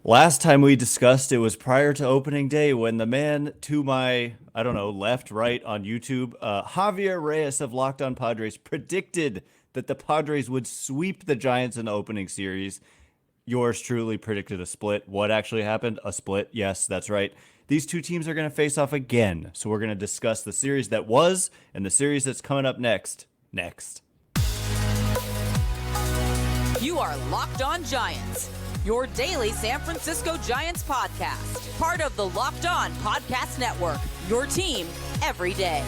Last time we discussed it was prior to opening day when the man to my, I don't know, left, right on YouTube, Javier Reyes of Locked On Padres predicted that the Padres would sweep the Giants in the opening series. Yours truly predicted a split. What actually happened? A split. Yes, that's right. These two teams are going to face off again. So we're going to discuss the series that was and the series that's coming up next. Next. You are Locked On Giants, your daily San Francisco Giants podcast. Part of the Locked On Podcast Network, your team every day.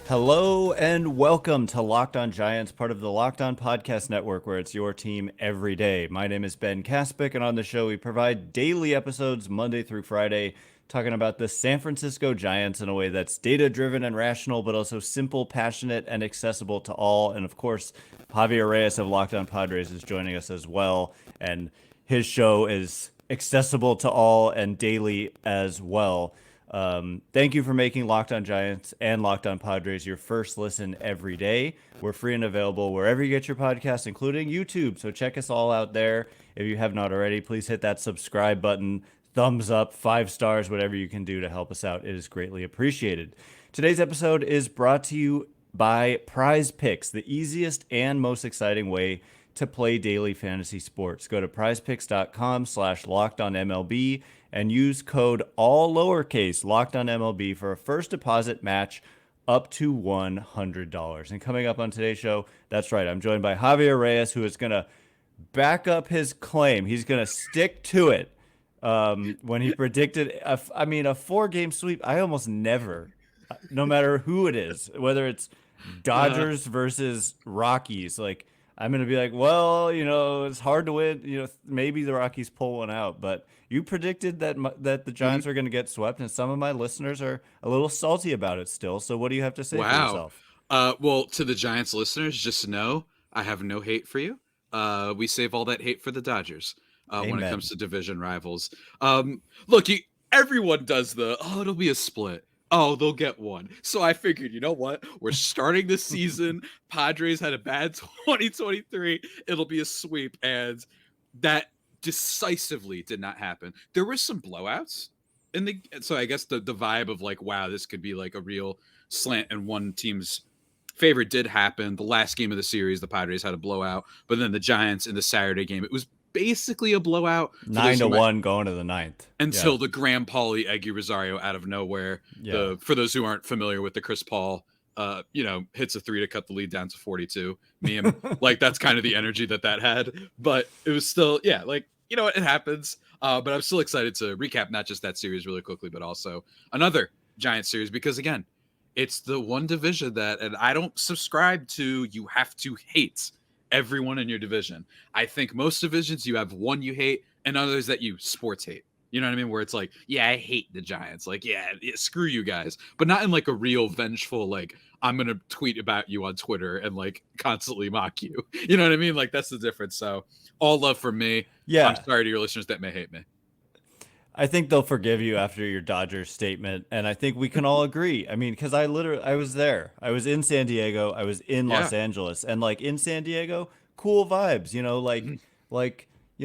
Hello and welcome to Locked On Giants, part of the Locked On Podcast Network, where it's your team every day. My name is Ben Kaspic, and on the show we provide daily episodes Monday through Friday, talking about the San Francisco Giants in a way that's data-driven and rational, but also simple, passionate, and accessible to all. And of course, Javier Reyes of Locked On Padres is joining us as well, and his show is accessible to all and daily as well. Thank you for making Locked On Giants and Locked On Padres your first listen every day. We're free and available wherever you get your podcasts, including YouTube. So check us all out there. If you have not already, please hit that subscribe button, thumbs up, 5 stars, whatever you can do to help us out. It is greatly appreciated. Today's episode is brought to you by Prize Picks, the easiest and most exciting way to play daily fantasy sports. Go to prizepicks.com/lockedonmlb and use code all lowercase locked on MLB for a first deposit match up to $100. And coming up on today's show, that's right, I'm joined by Javier Reyes, who is going to back up his claim. He's going to stick to it. When he predicted, a 4-game sweep, I almost never, no matter who it is, whether it's Dodgers versus Rockies, like, I'm going to be like, well, it's hard to win. Maybe the Rockies pull one out, but you predicted that the Giants are going to get swept, and some of my listeners are a little salty about it still. So what do you have to say for yourself? Well, to the Giants listeners, just know I have no hate for you. We save all that hate for the Dodgers when it comes to division rivals. Look, everyone does it'll be a split. Oh, they'll get one. So I figured, you know what? We're starting the season. Padres had a bad 2023. It'll be a sweep. And that decisively did not happen. There were some blowouts. So I guess the vibe of like, wow, this could be like a real slant and one team's favor did happen. The last game of the series, the Padres had a blowout. But then the Giants in the Saturday game, it was basically a blowout. 9-1 going to the ninth. Until the Graham Pauley Eggy Rosario out of nowhere. Yeah. For those who aren't familiar with the Chris Paul, hits a 3 to cut the lead down to 42 meme. Like, that's kind of the energy that had. But it was still, it happens. But I'm still excited to recap not just that series really quickly, but also another Giants series. Because, again, it's the one division and I don't subscribe to you have to hate everyone in your division. I think most divisions you have one you hate and others that you sports hate. You know what I mean? Where it's like, yeah, I hate the Giants. Like, yeah, screw you guys. But not in like a real vengeful, like, I'm going to tweet about you on Twitter and like constantly mock you. You know what I mean? Like, that's the difference. So all love for me. Yeah. I'm sorry to your listeners that may hate me. I think they'll forgive you after your Dodgers statement, and I think we can all agree. I mean, because I was there. I was in San Diego. I was in Los Angeles, and like in San Diego, cool vibes. It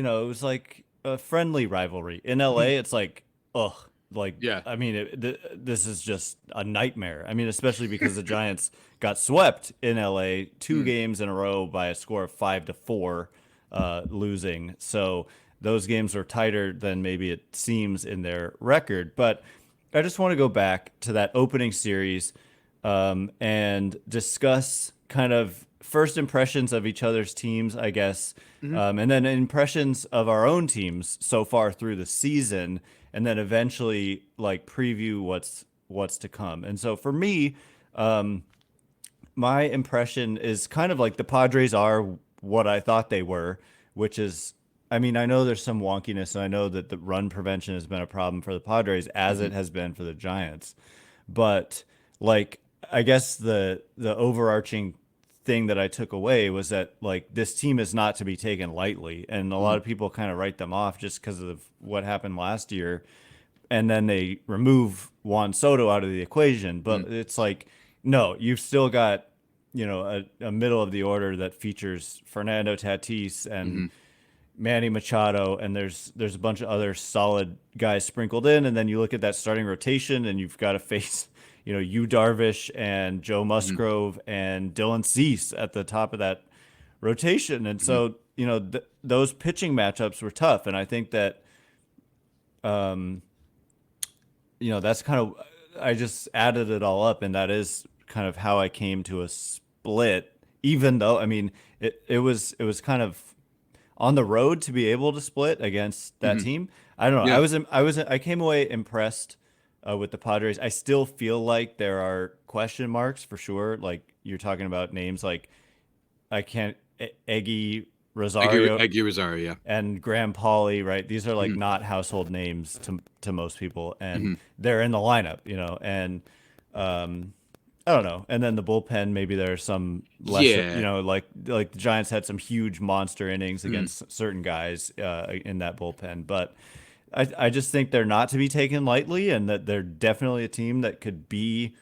was like a friendly rivalry. In LA, it's like, ugh, like, yeah. I mean, this is just a nightmare. I mean, especially because the Giants got swept in LA 2 games in a row by a score of 5-4, losing. So those games are tighter than maybe it seems in their record. But I just want to go back to that opening series and discuss kind of first impressions of each other's teams, I guess, and then impressions of our own teams so far through the season, and then eventually like preview what's to come. And so for me, my impression is kind of like the Padres are what I thought they were, which is, I mean, I know there's some wonkiness, and I know that the run prevention has been a problem for the Padres as it has been for the Giants. But like, I guess the overarching thing that I took away was that like this team is not to be taken lightly, and a lot of people kind of write them off just because of what happened last year, and then they remove Juan Soto out of the equation. But it's like, no, you've still got a middle of the order that features Fernando Tatis and Mm-hmm. Manny Machado, and there's a bunch of other solid guys sprinkled in, and then you look at that starting rotation, and you've got to face, Yu Darvish and Joe Mm-hmm. Musgrove and Dylan Cease at the top of that rotation, and Mm-hmm. so those pitching matchups were tough, and I think that, that's kind of I just added it all up, and that is kind of how I came to a split. Even though, I mean, it was kind of on the road to be able to split against that Mm-hmm. team. I don't know. Yeah. I came away impressed with the Padres. I still feel like there are question marks for sure. Like you're talking about names like I can't Eggy Rosario Eggy Rosario, yeah. and Graham Pauley, right? These are like Mm-hmm. not household names to most people, and Mm-hmm. they're in the lineup, and um, I don't know. And then the bullpen, maybe there are some lesser, Yeah. like the Giants had some huge monster innings Mm-hmm. against certain guys in that bullpen, but I just think they're not to be taken lightly, and that they're definitely a team that could be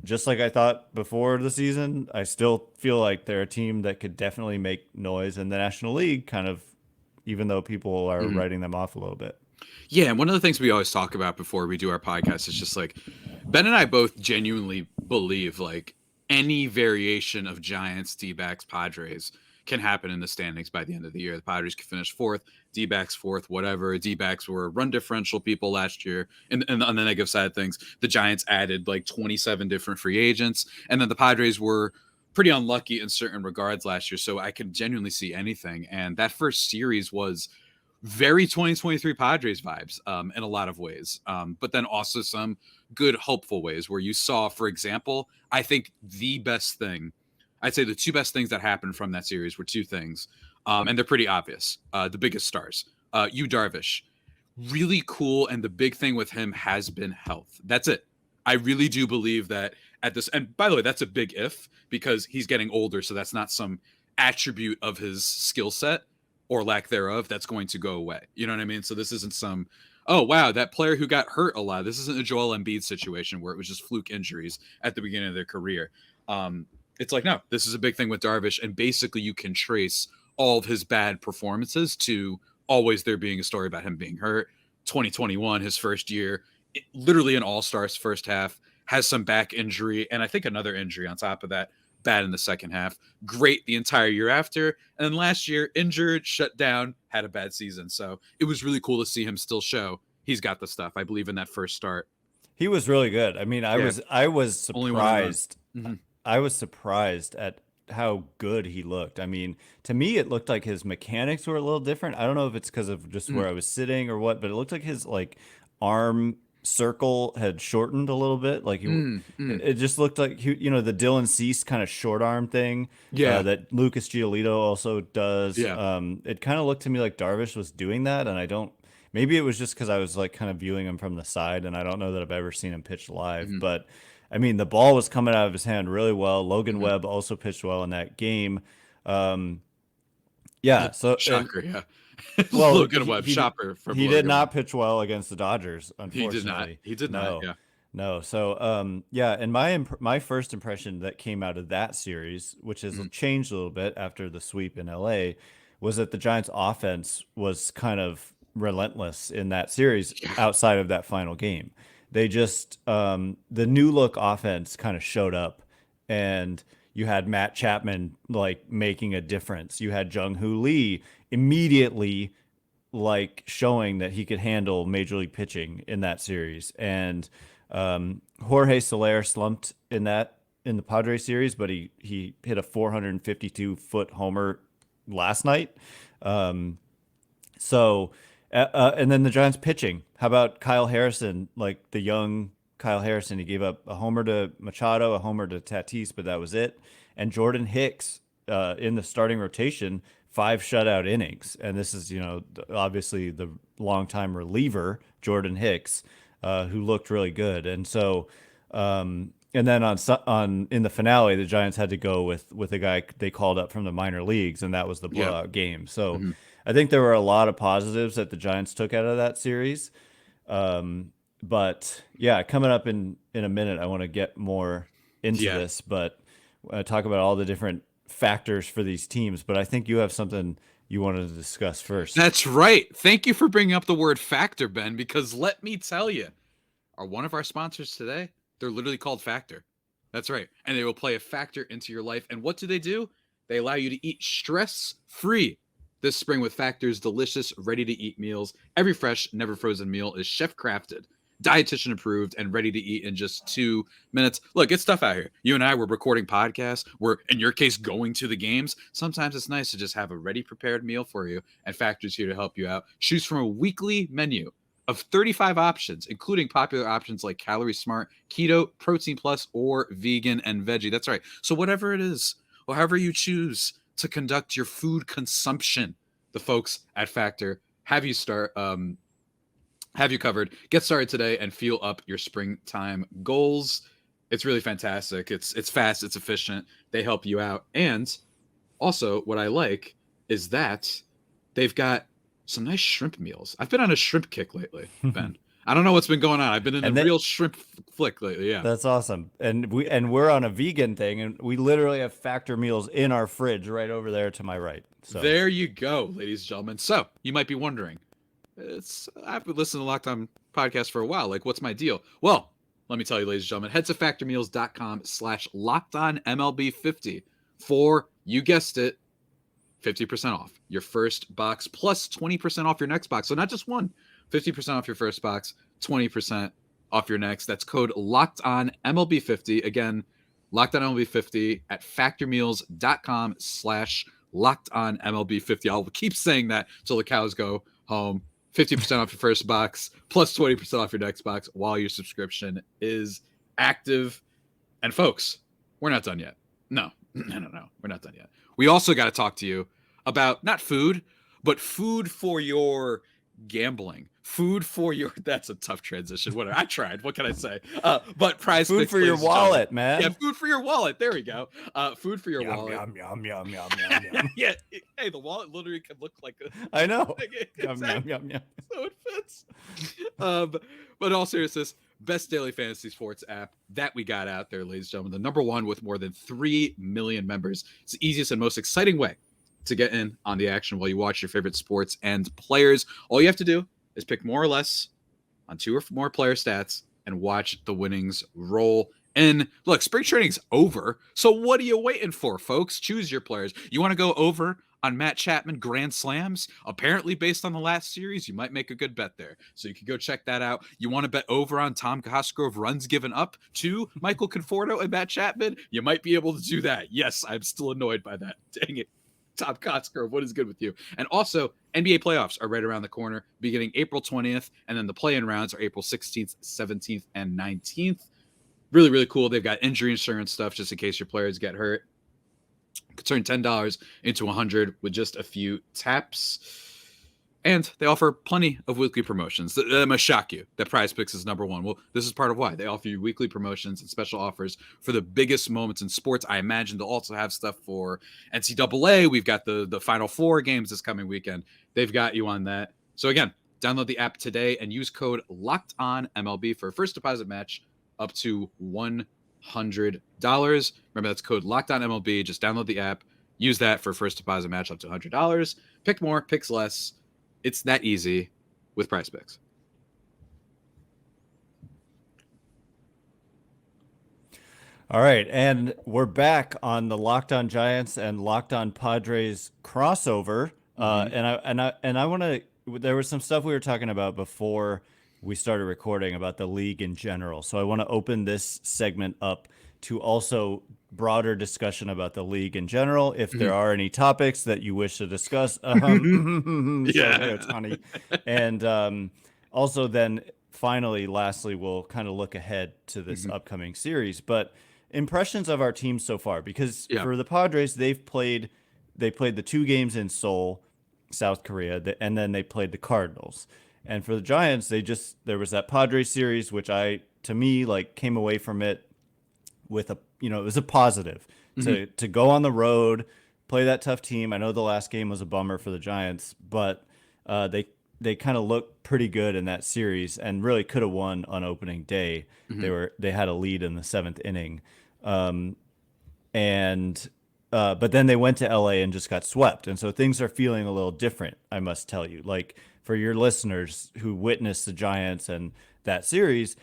just like I thought before the season. I still feel like they're a team that could definitely make noise in the National League, kind of, even though people are Mm-hmm. writing them off a little bit. Yeah, and one of the things we always talk about before we do our podcast is just like Ben and I both genuinely believe like any variation of Giants, D-backs, Padres can happen in the standings by the end of the year. The Padres could finish fourth, D-backs fourth, whatever. D-backs were run differential people last year. And on the negative side of things, the Giants added like 27 different free agents. And then the Padres were pretty unlucky in certain regards last year. So I could genuinely see anything. And that first series was very 2023 Padres vibes in a lot of ways, but then also some good hopeful ways where you saw, for example, I think I'd say the two best things that happened from that series were two things, and they're pretty obvious. The biggest stars, Yu Darvish, really cool, and the big thing with him has been health. That's it. I really do believe that at this, and by the way, that's a big if because he's getting older, so that's not some attribute of his skill set or lack thereof that's going to go away. You know what I mean? So this isn't some, oh wow, that player who got hurt a lot. This isn't a Joel Embiid situation where it was just fluke injuries at the beginning of their career. It's like, no, this is a big thing with Darvish, and basically you can trace all of his bad performances to always there being a story about him being hurt. 2021, his first year, literally an all-stars first half, has some back injury, and I think another injury on top of that, bad in the second half. Great the entire year after. And then last year, injured, shut down, had a bad season. So it was really cool to see him still show he's got the stuff. I believe in that first start. He was really good. I mean, I was surprised. Mm-hmm. I was surprised at how good he looked. I mean, to me, it looked like his mechanics were a little different. I don't know if it's because of just where I was sitting or what, but it looked like his arm circle had shortened a little bit. Like it just looked like the Dylan Cease kind of short arm thing. Yeah. That Lucas Giolito also does. Yeah. It kind of looked to me like Darvish was doing that, and I don't. Maybe it was just because I was kind of viewing him from the side, and I don't know that I've ever seen him pitch live. But I mean, the ball was coming out of his hand really well. Logan Webb also pitched well in that game. Yeah, so shocker, yeah. Well, Logan Webb, shopper. He did not pitch well against the Dodgers, unfortunately. He did not. Yeah. No. So, yeah, and my first impression that came out of that series, which has changed a little bit after the sweep in LA, was that the Giants' offense was kind of relentless in that series outside of that final game. They just the new look offense kind of showed up, and you had Matt Chapman making a difference. You had Jung-Hoo Lee immediately showing that he could handle major league pitching in that series. And Jorge Soler slumped in the Padres series, but he hit a 452-foot homer last night. So and then the Giants pitching. How about Kyle Harrison, the young Kyle Harrison? He gave up a homer to Machado, a homer to Tatis, but that was it. And Jordan Hicks in the starting rotation, 5 shutout innings. And this is, obviously the longtime reliever, Jordan Hicks, who looked really good. And so, and then in the finale, the Giants had to go with a guy they called up from the minor leagues, and that was the blowout game. So I think there were a lot of positives that the Giants took out of that series. But yeah, coming up in a minute, I want to get more into this, but talk about all the different factors for these teams, but I think you have something you wanted to discuss first. That's right. Thank you for bringing up the word factor, Ben, because let me tell you, one of our sponsors today, they're literally called Factor. That's right. And they will play a factor into your life. And what do? They allow you to eat stress-free this spring with Factor's delicious, ready-to-eat meals. Every fresh, never frozen meal is chef-crafted, dietitian approved, and ready to eat in just 2 minutes. Look, it's tough out here. You and I were recording podcasts. We're, in your case, going to the games. Sometimes it's nice to just have a ready prepared meal for you, and Factor's here to help you out. Choose from a weekly menu of 35 options, including popular options like Calorie Smart, Keto, Protein Plus, or Vegan and Veggie. That's right. So whatever it is, or however you choose to conduct your food consumption, the folks at Factor have you covered. Get started today and fuel up your springtime goals. It's really fantastic. It's fast, it's efficient. They help you out. And also what I like is that they've got some nice shrimp meals. I've been on a shrimp kick lately, Ben. I don't know what's been going on. I've been in a real shrimp flick lately. Yeah, that's awesome. And we're on a vegan thing, and we literally have Factor meals in our fridge right over there to my right. So there you go, ladies and gentlemen. So you might be wondering, I've been listening to Locked On podcast for a while. Like, what's my deal? Well, let me tell you, ladies and gentlemen, head to factormeals.com/LockedOnMLB50 for, you guessed it, 50% off your first box plus 20% off your next box. So not just one, 50% off your first box, 20% off your next. That's code LockedOnMLB50. Again, LockedOnMLB50 at factormeals.com/LockedOnMLB50. I'll keep saying that till the cows go home. 50% off your first box plus 20% off your next box while your subscription is active. And folks, we're not done yet. No, we're not done yet. We also got to talk to you about not food, but food for your gambling. Food for your, that's a tough transition. Whatever. I tried. What can I say? But prize food picks, for your wallet, man. Yeah, food for your wallet. There we go. Food for your wallet. Yum. Yeah. Hey, the wallet literally can look like a. I know. Exactly. Yum. So it fits. But in all seriousness, best daily fantasy sports app that we got out there, ladies and gentlemen. The number one with more than 3 million members. It's the easiest and most exciting way to get in on the action while you watch your favorite sports and players. All you have to do is pick more or less on 2 or more player stats and watch the winnings roll in. Look, spring training's over, so what are you waiting for, folks? Choose your players. You want to go over on Matt Chapman grand slams? Apparently, based on the last series, you might make a good bet there. So you can go check that out. You want to bet over on Tom Cosgrove runs given up to Michael Conforto and Matt Chapman? You might be able to do that. Yes, I'm still annoyed by that. Dang it. Tom Cosgrove, what is good with you? And also, NBA playoffs are right around the corner, beginning April 20th, and then the play-in rounds are April 16th, 17th, and 19th. Really, really cool. They've got injury insurance stuff just in case your players get hurt. You can turn $10 into $100 with just a few taps. And they offer plenty of weekly promotions. That must shock you that Prize Picks is number one. Well, this is part of why. They offer you weekly promotions and special offers for the biggest moments in sports. I imagine they'll also have stuff for NCAA. We've got the Final Four games this coming weekend. They've got you on that. So again, download the app today and use code LOCKEDONMLB for a first deposit match up to $100. Remember, that's code LOCKEDONMLB. Just download the app. Use that for first deposit match up to $100. Pick more, picks less. It's that easy with Prize Picks. All right, and we're back on the Locked On Giants and Locked On Padres crossover. And I want to. There was some stuff we were talking about before we started recording about the league in general. So I want to open this segment up to also broader discussion about the league in general. If there are any topics that you wish to discuss, Yeah, it's funny. And also then finally, lastly, we'll kind of look ahead to this upcoming series. But impressions of our team so far, because for the Padres, they played the 2 games in Seoul, South Korea, and then they played the Cardinals. And for the Giants, there was that Padres series, which to me, came away from it with it was a positive to go on the road, play that tough team. I know the last game was a bummer for the Giants, but they kind of looked pretty good in that series and really could have won on opening day. They had a lead in the 7th inning. and but then they went to LA and just got swept. And so things are feeling a little different, I must tell you. Like, for your listeners who witnessed the Giants and that series,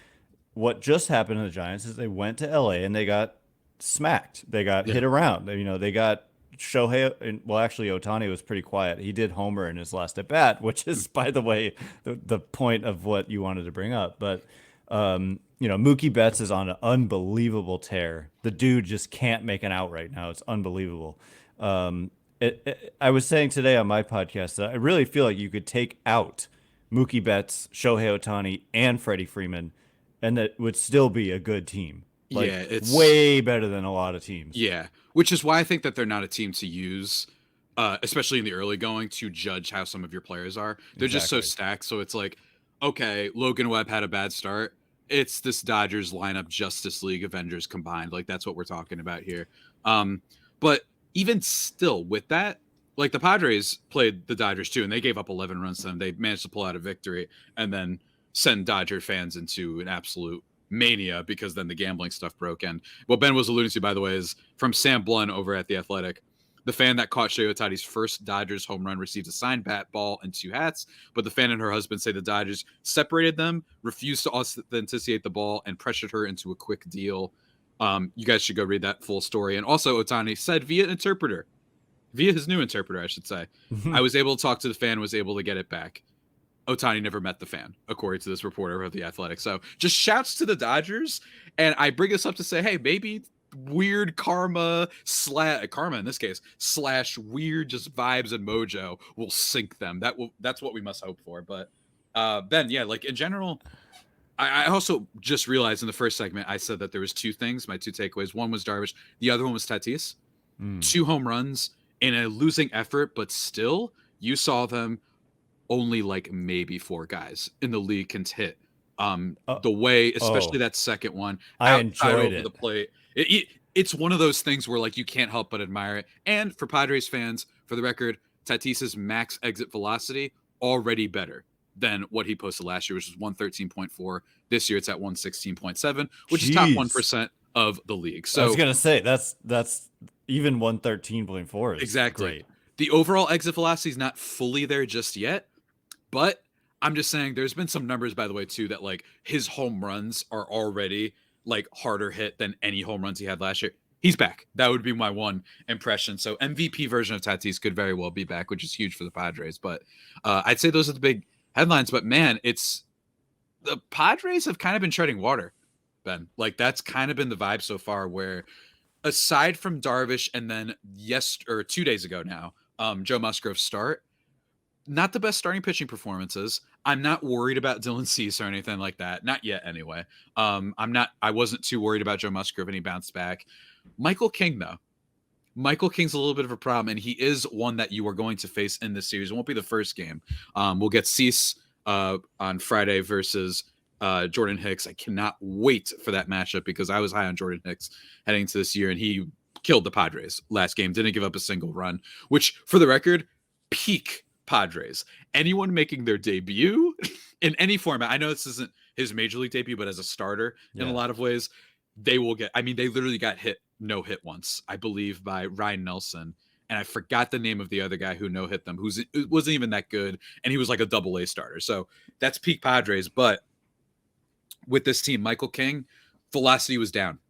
what just happened to the Giants is they went to LA and they got smacked. They got hit around. They got Shohei. Well, actually, Ohtani was pretty quiet. He did homer in his last at bat, which is, by the way, the point of what you wanted to bring up. But Mookie Betts is on an unbelievable tear. The dude just can't make an out right now. It's unbelievable. I was saying today on my podcast that I really feel like you could take out Mookie Betts, Shohei Ohtani, and Freddie Freeman, and that would still be a good team. Like, it's way better than a lot of teams. Yeah, which is why I think that they're not a team to use, especially in the early going, to judge how some of your players are. They're just so stacked. So it's like, okay, Logan Webb had a bad start. It's this Dodgers lineup, Justice League Avengers combined. Like, that's what we're talking about here. But even still with that, like, the Padres played the Dodgers too, and they gave up 11 runs to them. They managed to pull out a victory and then send Dodger fans into an absolute mania because then the gambling stuff broke. And what Ben was alluding to, by the way, is from Sam Blun over at The Athletic. The fan that caught Shohei Ohtani's first Dodgers home run received a signed bat, ball, and 2 hats. But the fan and her husband say the Dodgers separated them, refused to authenticate the ball, and pressured her into a quick deal. You guys should go read that full story. And also, Ohtani said via his new interpreter, I should say, I was able to talk to the fan, was able to get it back. Ohtani never met the fan, according to this reporter of The Athletic. So just shouts to the Dodgers. And I bring this up to say, hey, maybe weird karma in this case / weird just vibes and mojo will sink them. That's what we must hope for. But Ben, yeah, like in general, I also just realized in the first segment I said that there was 2 things, my 2 takeaways. One was Darvish, the other one was Tatis. 2 home runs in a losing effort, but still you saw them only like maybe 4 guys in the league can hit the way, especially that second one. I enjoyed it. The plate. It's one of those things where like you can't help but admire it. And for Padres fans, for the record, Tatis's max exit velocity already better than what he posted last year, which was 113.4. This year it's at 116.7, which is top 1% of the league. So I was gonna say that's even 113.4 is exactly great. The overall exit velocity is not fully there just yet, but I'm just saying there's been some numbers, by the way, too, that like his home runs are already like harder hit than any home runs he had last year. He's back. That would be my one impression. So MVP version of Tatis could very well be back, which is huge for the Padres. But I'd say those are the big headlines. But man, the Padres have kind of been treading water, Ben. Like that's kind of been the vibe so far, where aside from Darvish and then 2 days ago now, Joe Musgrove's start, not the best starting pitching performances. I'm not worried about Dylan Cease or anything like that. Not yet, anyway. I wasn't too worried about Joe Musgrove, and he bounced back. Michael King, though. Michael King's a little bit of a problem, and he is one that you are going to face in this series. It won't be the first game. We'll get Cease on Friday versus Jordan Hicks. I cannot wait for that matchup because I was high on Jordan Hicks heading into this year, and he killed the Padres last game. Didn't give up a single run, which, for the record, peak Padres. Anyone making their debut in any format, I know this isn't his major league debut, but as a starter in a lot of ways, they will get, I mean, they literally got no hit once, I believe, by Ryan Nelson. And I forgot the name of the other guy who no hit them, it wasn't even that good. And he was like a AA starter. So that's peak Padres. But with this team, Michael King, velocity was down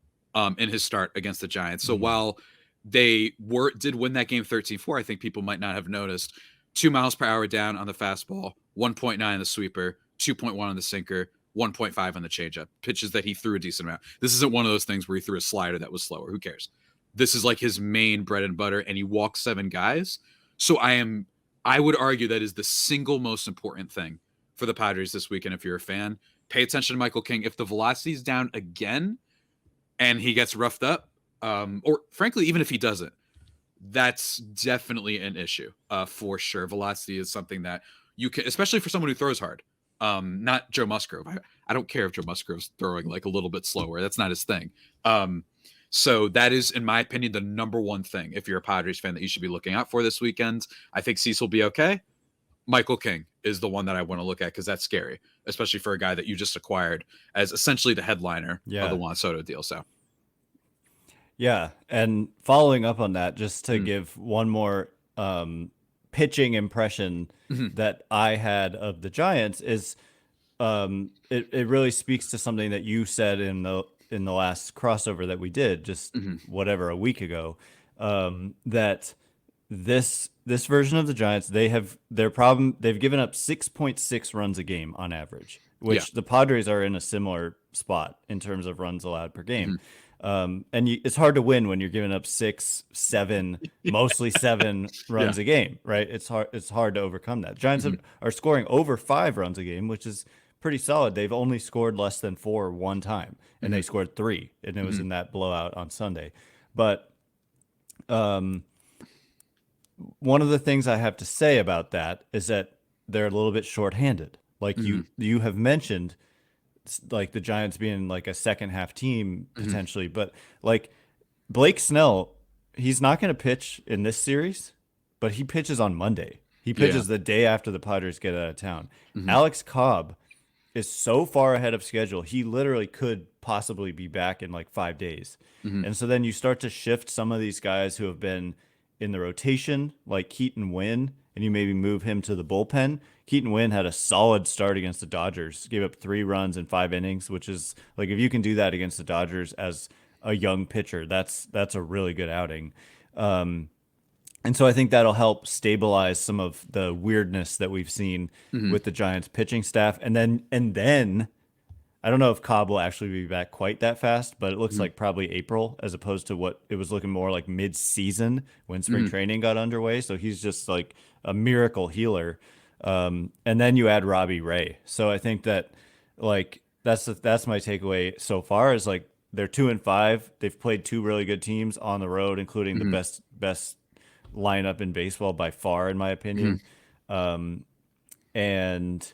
in his start against the Giants. So while they did win that game 13-4, I think people might not have noticed. 2 miles per hour down on the fastball, 1.9 on the sweeper, 2.1 on the sinker, 1.5 on the changeup. Pitches that he threw a decent amount. This isn't one of those things where he threw a slider that was slower. Who cares? This is like his main bread and butter, and he walked 7 guys. So I would argue that is the single most important thing for the Padres this weekend. If you're a fan, pay attention to Michael King. If the velocity is down again and he gets roughed up, or frankly, even if he doesn't, that's definitely an issue for sure. Velocity is something that you can, especially for someone who throws hard. Not Joe Musgrove. I don't care if Joe Musgrove's throwing like a little bit slower. That's not his thing. So that is, in my opinion, the number one thing if you're a Padres fan that you should be looking out for this weekend. I think Cease will be okay. Michael King is the one that I want to look at because that's scary, especially for a guy that you just acquired as essentially the headliner of the Juan Soto deal. So. Yeah, and following up on that, just to Mm. give one more pitching impression Mhm. that I had of the Giants is it really speaks to something that you said in the last crossover that we did just Mhm. whatever a week ago, that this version of the Giants, they've given up 6.6 runs a game on average, Yeah. which the Padres are in a similar spot in terms of runs allowed per game. Mhm. It's hard to win when you're giving up 6, 7, mostly 7 runs Yeah. a game, right? It's hard to overcome that. Giants Mhm. are scoring over 5 runs a game, which is pretty solid. They've only scored less than 4 one time, and they Mhm. scored 3, and it was Mhm. in that blowout on Sunday. But um, one of the things I have to say about that is that they're a little bit shorthanded. Like Mhm. you have mentioned, like the Giants being like a second half team Mhm. potentially, but like Blake Snell, he's not going to pitch in this series, but he pitches on Monday. He Yeah. pitches the day after the Padres get out of town. Mhm. Alex Cobb is so far ahead of schedule. He literally could possibly be back in like 5 days. Mhm. And so then you start to shift some of these guys who have been in the rotation, like Keaton Wynn, and you maybe move him to the bullpen. Keaton Wynn had a solid start against the Dodgers, gave up 3 runs in 5 innings, which is like if you can do that against the Dodgers as a young pitcher, that's a really good outing. And so I think that'll help stabilize some of the weirdness that we've seen Mhm. with the Giants pitching staff. And then I don't know if Cobb will actually be back quite that fast, but it looks Mhm. like probably April as opposed to what it was looking more like mid-season when spring Mhm. training got underway. So he's just like a miracle healer. And then you add Robbie Ray. So I think that like that's my takeaway so far is like they're 2-5. They've played 2 really good teams on the road, including the Mhm. best lineup in baseball by far, in my Mhm. opinion. And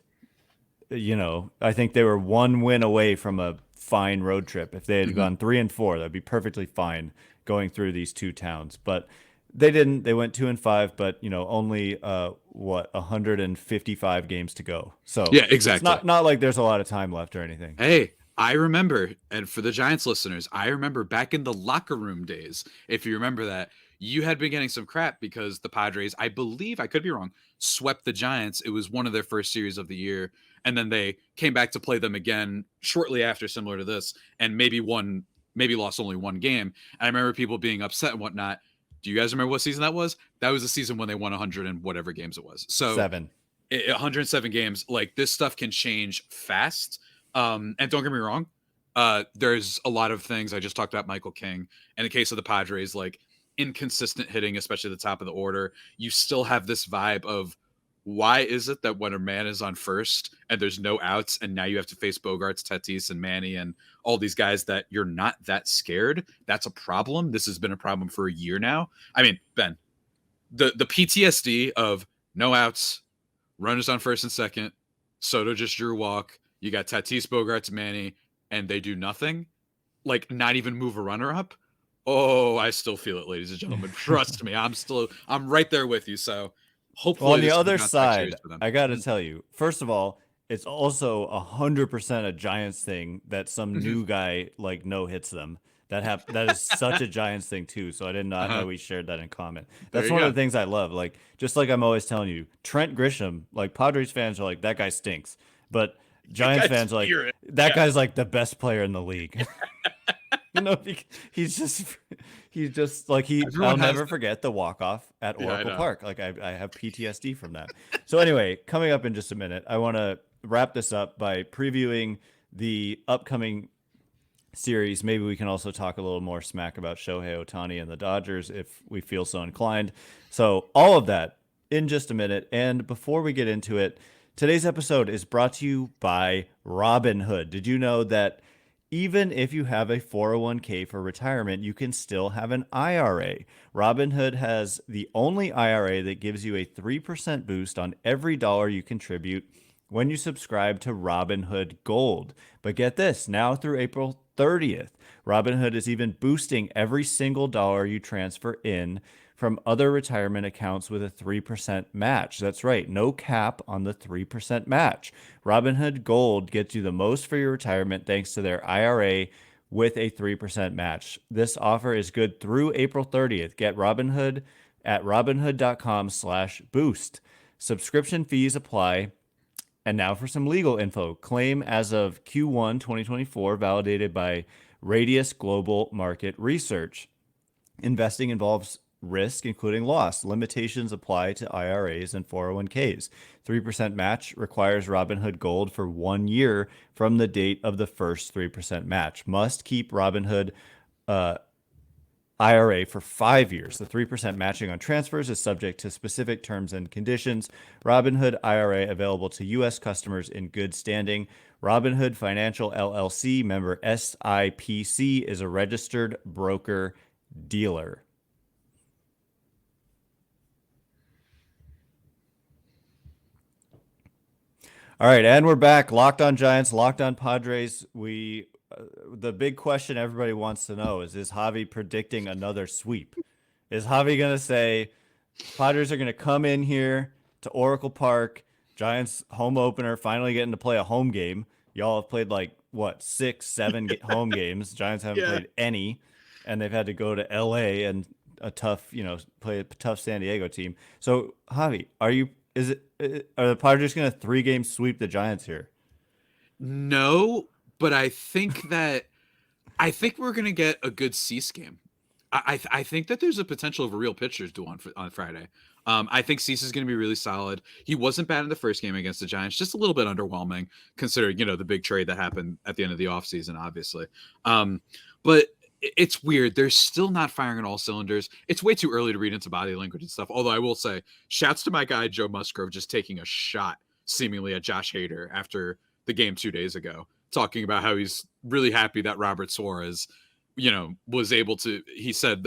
I think they were 1 win away from a fine road trip. If they had Mhm. gone 3-4, that'd be perfectly fine going through these 2 towns. But they didn't. They went 2-5, but only 155 games to go. So Yeah, it's exactly. not like there's a lot of time left or anything. Hey, I remember, and for the Giants listeners, I remember back in the locker room days, if you remember that, you had been getting some crap because the Padres, I believe, I could be wrong, swept the Giants. It was one of their first series of the year. And then they came back to play them again shortly after, similar to this, and maybe lost only one game. And I remember people being upset and whatnot. Do you guys remember what season that was? That was the season when they won 100 and whatever games it was. So 7. 107 games, like this stuff can change fast. And don't get me wrong, there's a lot of things. I just talked about Michael King. In the case of the Padres, like inconsistent hitting, especially at the top of the order, you still have this vibe of why is it that when a man is on first and there's no outs, and now you have to face Bogarts, Tatis, and Manny, and all these guys that you're not that scared? That's a problem. This has been a problem for a year now. I mean, Ben, the PTSD of no outs, runners on first and second, Soto just drew a walk. You got Tatis, Bogarts, Manny, and they do nothing. Like not even move a runner up. Oh, I still feel it, ladies and gentlemen. Trust me, I'm right there with you. So Well, on hopefully the this is a other bounce back side, series for them. I got to Mhm. tell you, first of all, it's also 100% a Giants thing that some Mhm. new guy like no hits them. That is such a Giants thing too. So I did not Uh-huh. know we shared that in common. There That's you one of go. the things I love. Like just like I'm always telling you, Trent Grisham, like Padres fans are like that guy stinks, but That Giants guy's fans are like spirit. that Yeah. guy's like the best player in the league. He's just like I'll Everyone has never that. forget the walk off at Yeah, I Oracle know. Park. Like I have PTSD from that. So anyway, coming up in just a minute, I want to wrap this up by previewing the upcoming series. Maybe we can also talk a little more smack about Shohei Ohtani and the Dodgers if we feel so inclined. So all of that in just a minute. And before we get into it, today's episode is brought to you by Robinhood. Did you know that even if you have a 401k for retirement, you can still have an IRA? Robinhood has the only IRA that gives you a 3% boost on every dollar you contribute when you subscribe to Robinhood Gold. But get this, now through April 30th, Robinhood is even boosting every single dollar you transfer in from other retirement accounts with a 3% match. That's right, no cap on the 3% match. Robinhood Gold gets you the most for your retirement thanks to their IRA with a 3% match. This offer is good through April 30th. Get Robinhood at robinhood.com/boost. Subscription fees apply. And now for some legal info. Claim as of Q1 2024, validated by Radius Global Market Research. Investing involves risk, including loss. Limitations apply to IRAs and 401ks. 3% match requires Robinhood Gold for 1 year from the date of the first 3% match. Must keep Robinhood IRA for 5 years. The 3% matching on transfers is subject to specific terms and conditions. Robinhood IRA available to U.S. customers in good standing. Robinhood Financial LLC, member SIPC, is a registered broker dealer. All right, and we're back. Locked on Giants, Locked on Padres. The big question everybody wants to know is Javi predicting another sweep? Is Javi going to say Padres are going to come in here to Oracle Park, Giants home opener, finally getting to play a home game? Y'all have played like, what, 6, 7 home games. Giants haven't played any, and they've had to go to L.A. and play a tough San Diego team. So, Javi, are the Padres going to 3-game sweep the Giants here? No, but I think we're gonna get a good Cease game. I think that there's a potential of a real pitcher's duel on Friday. I think Cease is going to be really solid. He wasn't bad in the first game against the Giants, just a little bit underwhelming considering the big trade that happened at the end of the offseason, obviously. But it's weird. They're still not firing on all cylinders. It's way too early to read into body language and stuff. Although I will say, shouts to my guy Joe Musgrove just taking a shot seemingly at Josh Hader after the game 2 days ago, talking about how he's really happy that Robert Suarez, was able to. He said,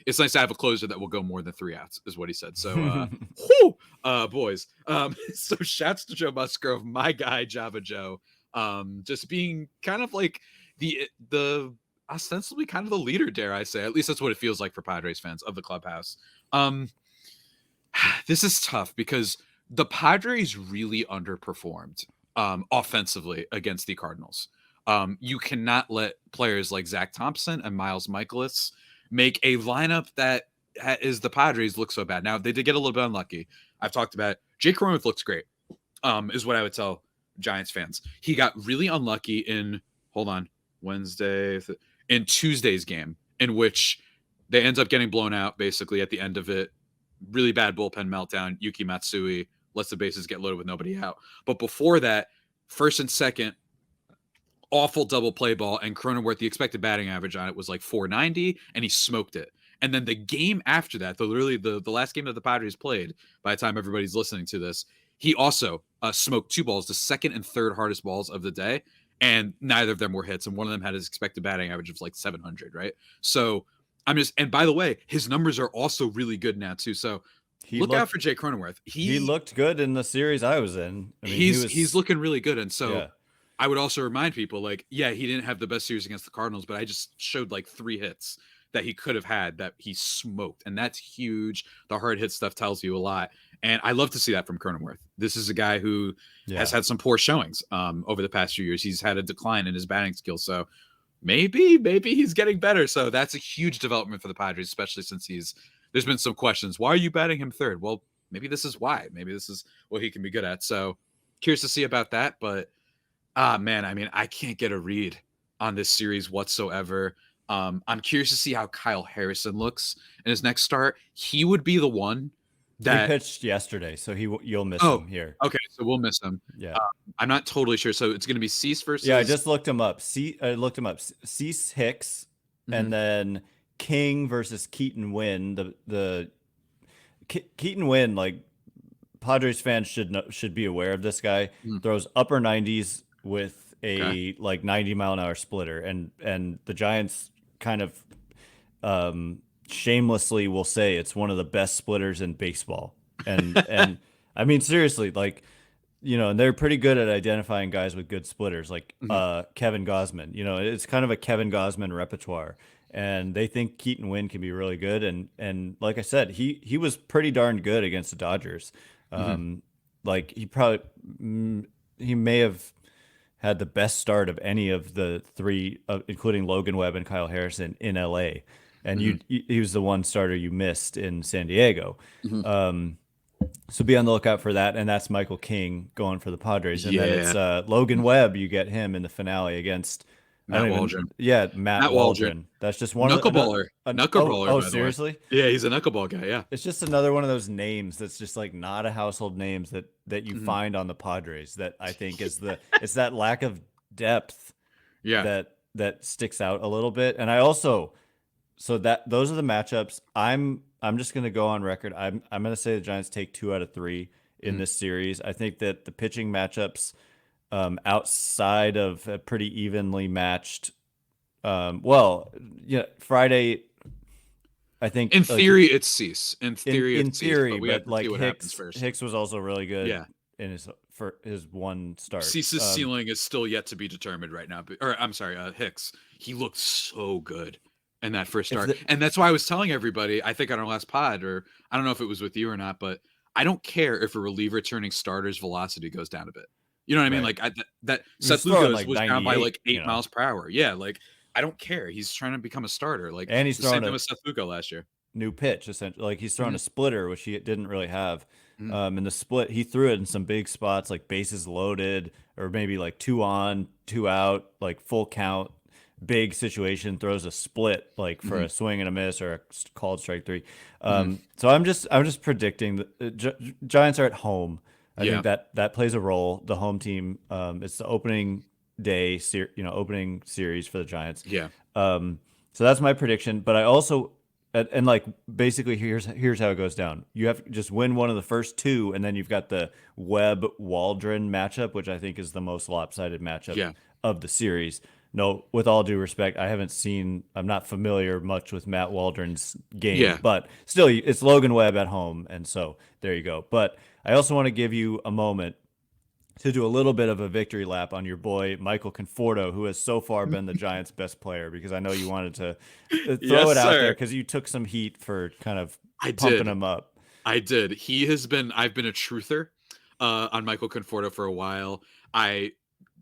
"It's nice to have a closer that will go more than 3 outs," is what he said. So, boys. So, shouts to Joe Musgrove, my guy Java Joe, just being kind of like the ostensibly kind of the leader, dare I say. At least that's what it feels like for Padres fans of the clubhouse. This is tough because the Padres really underperformed offensively against the Cardinals. You cannot let players like Zach Thompson and Miles Michaelis make a lineup that is the Padres look so bad. Now, they did get a little bit unlucky. I've talked about Jake Cronenworth looks great, is what I would tell Giants fans. He got really unlucky in Tuesday's game, in which they end up getting blown out basically at the end of it. Really bad bullpen meltdown. Yuki Matsui lets the bases get loaded with nobody out. But before that, first and second, awful double play ball, and Cronenworth, the expected batting average on it was like 490, and he smoked it. And then the game after that, literally the last game that the Padres played, by the time everybody's listening to this, he also smoked 2 balls, the second and third hardest balls of the day, and neither of them were hits, and one of them had his expected batting average of like 700, right? So and by the way, his numbers are also really good now too. So look out for Jay Cronenworth. He looked good in the series I was in. I mean, he's looking really good. And so I would also remind people, he didn't have the best series against the Cardinals, but I just showed like 3 hits that he could have had that he smoked. And that's huge. The hard hit stuff tells you a lot. And I love to see that from Cronenworth. This is a guy who has had some poor showings over the past few years. He's had a decline in his batting skills. So maybe he's getting better. So that's a huge development for the Padres, especially since there's been some questions. Why are you batting him third? Well, maybe this is why. Maybe this is what he can be good at. So curious to see about that. But man, I mean, I can't get a read on this series whatsoever. I'm curious to see how Kyle Harrison looks in his next start. He would be the one that he pitched yesterday, so you'll miss him here. Okay, so we'll miss him. Yeah, I'm not totally sure. So it's going to be Cease versus. Yeah, I just looked him up. Cease Hicks, and then King versus Keaton Wynn. The Keaton Wynn, like Padres fans should be aware of this guy. Throws upper 90s with a 90-mile-an-hour splitter, and the Giants kind of shamelessly will say it's one of the best splitters in baseball. And I mean, seriously, and they're pretty good at identifying guys with good splitters, like Kevin Gausman. It's kind of a Kevin Gausman repertoire, and they think Keaton Wynn can be really good. And like I said, he was pretty darn good against the Dodgers. He may have had the best start of any of the three, including Logan Webb and Kyle Harrison in LA. And he was the one starter you missed in San Diego. So be on the lookout for that. And that's Michael King going for the Padres. And then it's Logan Webb. You get him in the finale against Matt Waldron. Yeah, Matt Waldron. That's just one knuckleballer. Knuckleballer. Oh, seriously? Yeah, he's a knuckleball guy. Yeah, it's just another one of those names that's just like not a household names that you find on the Padres. That I think is it's that lack of depth. Yeah, that sticks out a little bit. And I also those are the matchups. I'm just gonna go on record. I'm gonna say the Giants take 2 out of 3 in this series. I think that the pitching matchups. Outside of a pretty evenly matched, Friday, I think in theory it's Cease. In theory, but we have to like see what happens first. Hicks was also really good. Yeah. In his one start. Cease's ceiling is still yet to be determined right now. Or I'm sorry, Hicks. He looked so good in that first start, and that's why I was telling everybody. I think on our last pod, or I don't know if it was with you or not, but I don't care if a reliever turning starter's velocity goes down a bit. You know what I mean? Like that Seth Lugo was down by like 8 miles per hour. Yeah, like I don't care. He's trying to become a starter. Like, and he's the same thing with Seth Lugo last year. New pitch, essentially. Like he's throwing a splitter, which he didn't really have. In the split, he threw it in some big spots, like bases loaded, or maybe like 2 on, 2 out, like full count, big situation. Throws a split like for a swing and a miss or a called strike 3. So I'm just predicting that Giants are at home. I think that plays a role. The home team, it's the opening day, opening series for the Giants. Yeah. So that's my prediction. But I also, and like basically here's how it goes down. You have to just win one of the first 2, and then you've got the Webb Waldron matchup, which I think is the most lopsided matchup of the series. No, with all due respect, I'm not familiar much with Matt Waldron's game, but still, it's Logan Webb at home, and so there you go. But I also want to give you a moment to do a little bit of a victory lap on your boy Michael Conforto, who has so far been the Giants' best player, because I know you wanted to throw it out there because you took some heat for kind of pumping him up. I did. I've been a truther on Michael Conforto for a while.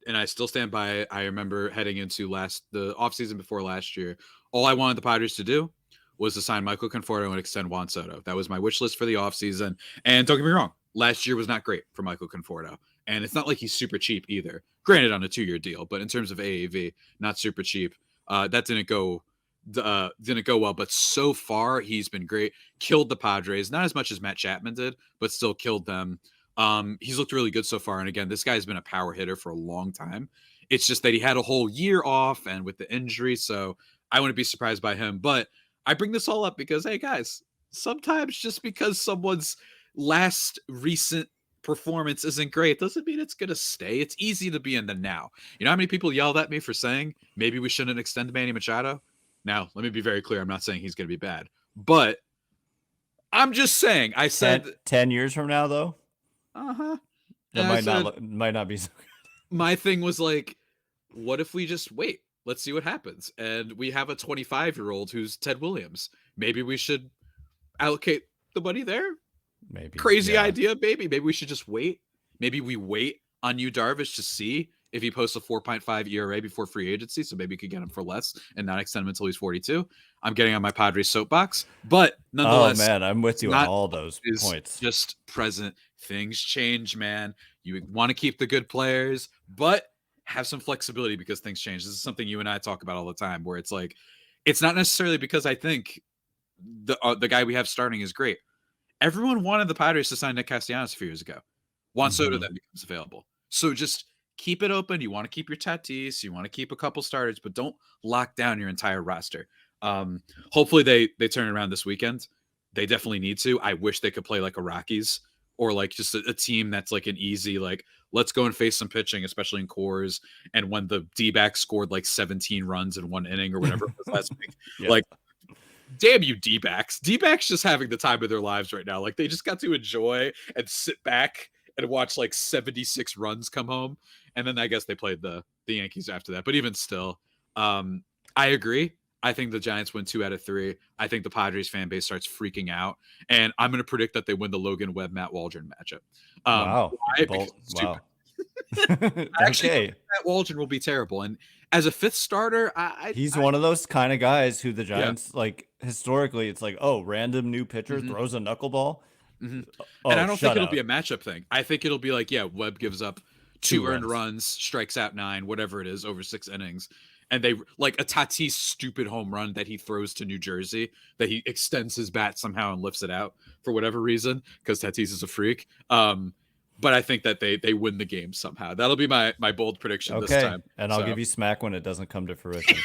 And I still stand by it. I remember heading into the offseason before last year, all I wanted the Padres to do was to sign Michael Conforto and extend Juan Soto. That was my wish list for the offseason. And don't get me wrong, last year was not great for Michael Conforto. And it's not like he's super cheap either. Granted, on a 2-year deal, but in terms of AAV, not super cheap. That didn't go well. But so far, he's been great. Killed the Padres, not as much as Matt Chapman did, but still killed them. He's looked really good so far. And again, this guy's been a power hitter for a long time. It's just that he had a whole year off and with the injury. So I wouldn't be surprised by him. But I bring this all up because, hey, guys, sometimes just because someone's last recent performance isn't great doesn't mean it's going to stay. It's easy to be in the now. You know how many people yelled at me for saying maybe we shouldn't extend Manny Machado? Now, let me be very clear. I'm not saying he's going to be bad. But I'm just saying, I said 10 years from now, though. That might not be so good. My thing was like, what if we just wait? Let's see what happens. And we have a 25-year-old who's Ted Williams. Maybe we should allocate the money there. Maybe. Crazy idea, maybe. Maybe we should just wait. Maybe we wait on Yu Darvish to see if he posts a 4.5 ERA before free agency, so maybe we could get him for less and not extend him until he's 42. I'm getting on my Padres soapbox, but nonetheless, oh man, I'm with you on all those points. Just present. Things change, man. You want to keep the good players, but have some flexibility because things change. This is something you and I talk about all the time, where it's like, it's not necessarily because I think the guy we have starting is great. Everyone wanted the Padres to sign Nick Castellanos a few years ago. Juan Soto then becomes available. So just keep it open. You want to keep your Tatis. You want to keep a couple starters, but don't lock down your entire roster. Hopefully they turn it around this weekend. They definitely need to. I wish they could play like a Rockies or like just a team that's like an easy, like, let's go and face some pitching, especially in cores. And when the D-backs scored like 17 runs in one inning or whatever it was last week, like, damn you, D-backs. D-backs just having the time of their lives right now. Like, they just got to enjoy and sit back and watch like 76 runs come home. And then I guess they played the Yankees after that. But even still, I agree. I think the Giants win 2 out of 3. I think the Padres fan base starts freaking out. And I'm going to predict that they win the Logan Webb, Matt Waldron matchup. Wow. Why? I actually Okay. think Matt Waldron will be terrible. And as a fifth starter, He's one of those kind of guys who the yeah. Giants, like, historically, it's like, oh, random new pitcher throws a knuckleball. And Oh, I don't think it'll shutout. be a matchup thing. I think it'll be like, yeah, Webb gives up 2 two earned runs. runs, strikes out 9, whatever it is, over 6 innings. And they like a Tatis stupid home run that he throws to New Jersey, that he extends his bat somehow and lifts it out for whatever reason, because Tatis is a freak. But I think that they win the game somehow. That'll be my bold prediction this Okay, time. and I'll give you smack when it doesn't come to fruition.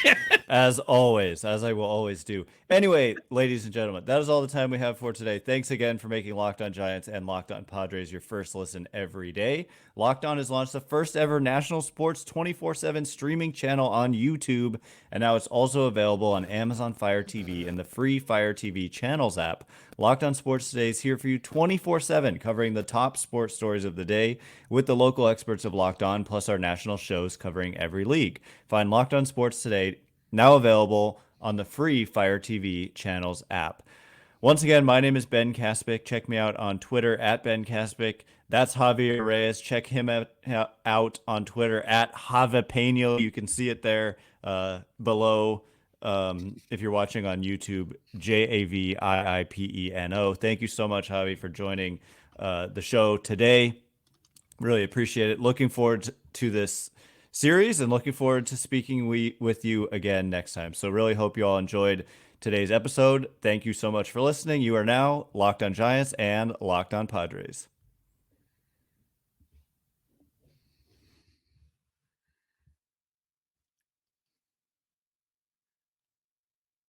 As always, as I will always do. Anyway, ladies and gentlemen, that is all the time we have for today. Thanks again for making Locked On Giants and Locked On Padres your first listen every day. Locked On has launched the first ever national sports 24/7 streaming channel on YouTube, and now it's also available on Amazon Fire TV and the free Fire TV Channels app. Locked On Sports Today is here for you 24/7, covering the top sports stories of the day with the local experts of Locked On, plus our national shows covering every league. Find Locked On Sports Today, now available on the free Fire TV Channels app. Once again, my name is Ben Kaspic. Check me out on Twitter at Ben Kaspic. That's Javier Reyes. Check him out on Twitter at Javapeno. You can see it there below. If you're watching on YouTube, JAVIIPENO. Thank you so much, Javi, for joining the show today. Really appreciate it. Looking forward to this series and looking forward to speaking with you again next time. So really hope you all enjoyed today's episode. Thank you so much for listening. You are now Locked On Giants and Locked On Padres.